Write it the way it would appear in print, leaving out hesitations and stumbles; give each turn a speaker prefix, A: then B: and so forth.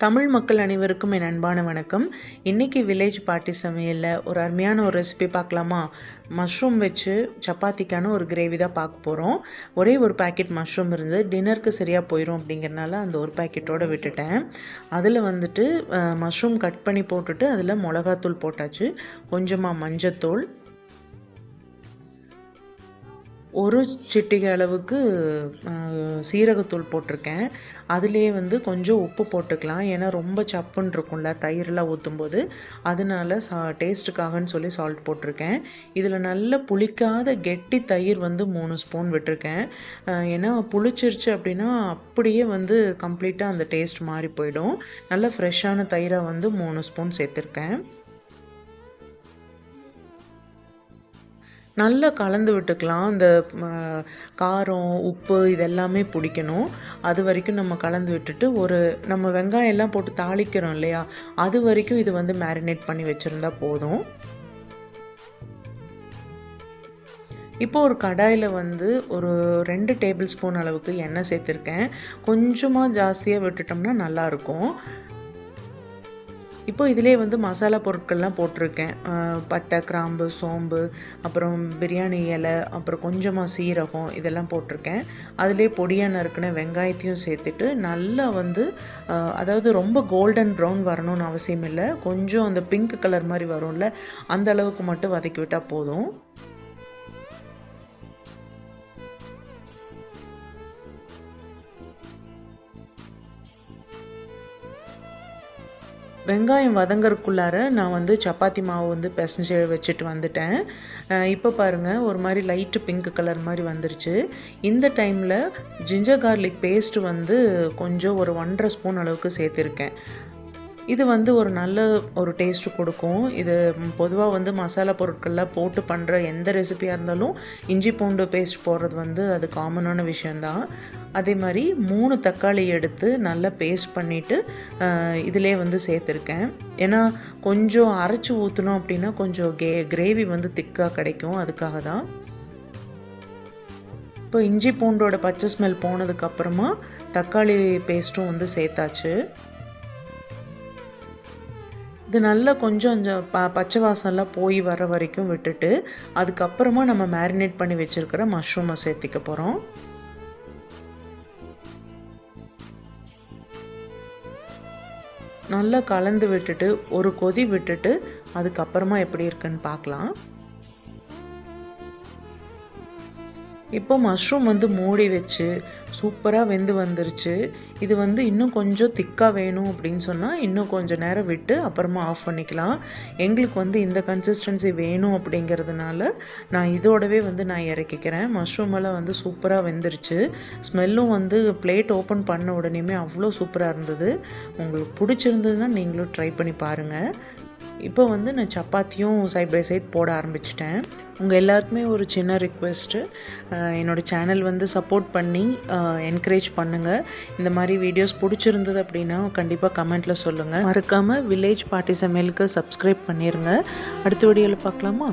A: தமிழ் மக்கள் அனைவருக்கும் என் அன்பான வணக்கம். இன்றைக்கி வில்லேஜ் பார்ட்டி சமையலில் ஒரு அருமையான ஒரு ரெசிபி பார்க்கலாமா? மஷ்ரூம் வச்சு சப்பாத்திக்கான ஒரு கிரேவி தான் பார்க்க போகிறோம். ஒரே ஒரு பேக்கெட் மஷ்ரூம் இருந்து டின்னருக்கு சரியாக போயிடும் அப்படிங்கிறனால அந்த ஒரு பேக்கெட்டோடு விட்டுட்டேன். அதில் வந்துட்டு மஷ்ரூம் கட் பண்ணி போட்டுட்டு அதில் மிளகாத்தூள் போட்டாச்சு, கொஞ்சமாக மஞ்சத்தூள், ஒரு சிட்டிகை அளவுக்கு சீரகத்தூள் போட்டிருக்கேன். அதிலே வந்து கொஞ்சம் உப்பு போட்டுக்கலாம், ஏன்னா ரொம்ப சப்புன்னு இருக்கும்ல தயிரெலாம் ஊற்றும்போது, அதனால டேஸ்ட்டுக்காகன்னு சொல்லி சால்ட் போட்டிருக்கேன். இதில் நல்ல புளிக்காத கெட்டி தயிர் வந்து 3 ஸ்பூன் விட்டுருக்கேன். ஏன்னா புளிச்சிருச்சு அப்படின்னா அப்படியே வந்து கம்ப்ளீட்டாக அந்த டேஸ்ட் மாறி போயிடும். நல்ல ஃப்ரெஷ்ஷான தயிரை வந்து 3 ஸ்பூன் சேர்த்துருக்கேன். நல்லா கலந்து விட்டுக்கலாம். இந்த காரம், உப்பு இதெல்லாமே பிடிக்கணும். அது வரைக்கும் நம்ம கலந்து விட்டுட்டு, நம்ம வெங்காயம் எல்லாம் போட்டு தாளிக்கிறோம் இல்லையா, அது வரைக்கும் இது வந்து மேரினேட் பண்ணி வச்சுருந்தா போதும். இப்போ ஒரு கடாயில் வந்து ஒரு 2 டேபிள் ஸ்பூன் அளவுக்கு எண்ணெய் சேர்த்துருக்கேன். கொஞ்சமாக ஜாஸ்தியாக விட்டுட்டோம்னா நல்லாயிருக்கும். இப்போ இதிலே வந்து மசாலா பொருட்கள்லாம் போட்டிருக்கேன். பட்டை, கிராம்பு, சோம்பு, அப்புறம் பிரியாணி இலை, அப்புறம் கொஞ்சமாக சீரகம் இதெல்லாம் போட்டிருக்கேன். அதிலே பொடியாக நறுக்கின வெங்காயத்தையும் சேர்த்துட்டு நல்லா வந்து அதாவது ரொம்ப கோல்டன் ப்ரௌன் வரணும்னு அவசியம் இல்லை, கொஞ்சம் அந்த பிங்க் கலர் மாதிரி வரும்ல, அந்த அளவுக்கு மட்டும் வதக்கி விட்டால் போதும். வெங்காயம் வதங்கறதுக்குள்ளார நான் வந்து சப்பாத்தி மாவு வந்து பிசைஞ்சு வச்சுட்டு வந்துட்டேன். இப்போ பாருங்கள், ஒரு மாதிரி லைட்டு பிங்க் கலர் மாதிரி வந்துருச்சு. இந்த டைமில் ஜிஞ்சர் கார்லிக் பேஸ்ட்டு வந்து கொஞ்சம் ஒரு 1½ ஸ்பூன் அளவுக்கு சேர்த்துருக்கேன். இது வந்து ஒரு நல்ல ஒரு டேஸ்ட்டு கொடுக்கும். இது பொதுவாக வந்து மசாலா பொருட்கள்லாம் போட்டு பண்ணுற எந்த ரெசிபியாக இருந்தாலும் இஞ்சி பூண்டு பேஸ்ட் போடுறது வந்து அது காமனான விஷயந்தான். அதே மாதிரி 3 தக்காளி எடுத்து நல்லா பேஸ்ட் பண்ணிவிட்டு இதிலே வந்து சேர்த்துருக்கேன். ஏன்னா கொஞ்சம் அரைச்சி ஊற்றினோம் அப்படின்னா கொஞ்சம் கிரேவி வந்து திக்காக கிடைக்கும், அதுக்காக தான். இப்போ இஞ்சி பூண்டோட பச்சை ஸ்மெல் போனதுக்கப்புறமா தக்காளி பேஸ்ட்டும் வந்து சேர்த்தாச்சு. இது நல்லா கொஞ்சம் பச்சை வாசம்லாம் போய் வர வரைக்கும் விட்டுட்டு, அதுக்கப்புறமா நம்ம மேரினேட் பண்ணி வச்சுருக்கிற மஷ்ரூமை சேர்த்திக்க போகிறோம். நல்லா கலந்து விட்டுட்டு ஒரு கொதி விட்டுட்டு அதுக்கப்புறமா எப்படி இருக்குன்னு பார்க்கலாம். இப்போ மஷ்ரூம் வந்து மூடி வச்சு சூப்பராக வெந்து வந்துருச்சு. இது வந்து இன்னும் கொஞ்சம் திக்காக வேணும் அப்படின்னு சொன்னால் இன்னும் கொஞ்சம் நேரம் விட்டு அப்புறமா ஆஃப் பண்ணிக்கலாம். எங்களுக்கு வந்து இந்த கன்சிஸ்டன்சி வேணும் அப்படிங்கிறதுனால நான் இதோடவே வந்து நான் இறக்கிக்கிறேன். மஷ்ரூம் எல்லாம் வந்து சூப்பராக வெந்துருச்சு. ஸ்மெல்லும் வந்து பிளேட் ஓப்பன் பண்ண உடனேயுமே அவ்வளோ சூப்பராக இருந்தது. உங்களுக்கு பிடிச்சிருந்ததுன்னா நீங்களும் ட்ரை பண்ணி பாருங்கள். இப்போ வந்து நான் சப்பாத்தியும் சைட் பை சைட் போட ஆரம்பிச்சிட்டேன். உங்கள் எல்லாருக்குமே ஒரு சின்ன ரிக்வெஸ்ட்டு, என்னோடய சேனல் வந்து சப்போர்ட் பண்ணி என்கரேஜ் பண்ணுங்கள். இந்த மாதிரி வீடியோஸ் பிடிச்சிருந்தது அப்படின்னா கண்டிப்பாக கமெண்ட்டில் சொல்லுங்கள். மறக்காமல் வில்லேஜ் பார்ட்டி சமையலுக்கு சப்ஸ்கிரைப் பண்ணிடுங்க. அடுத்த வீடியோவில் பார்க்கலாமா?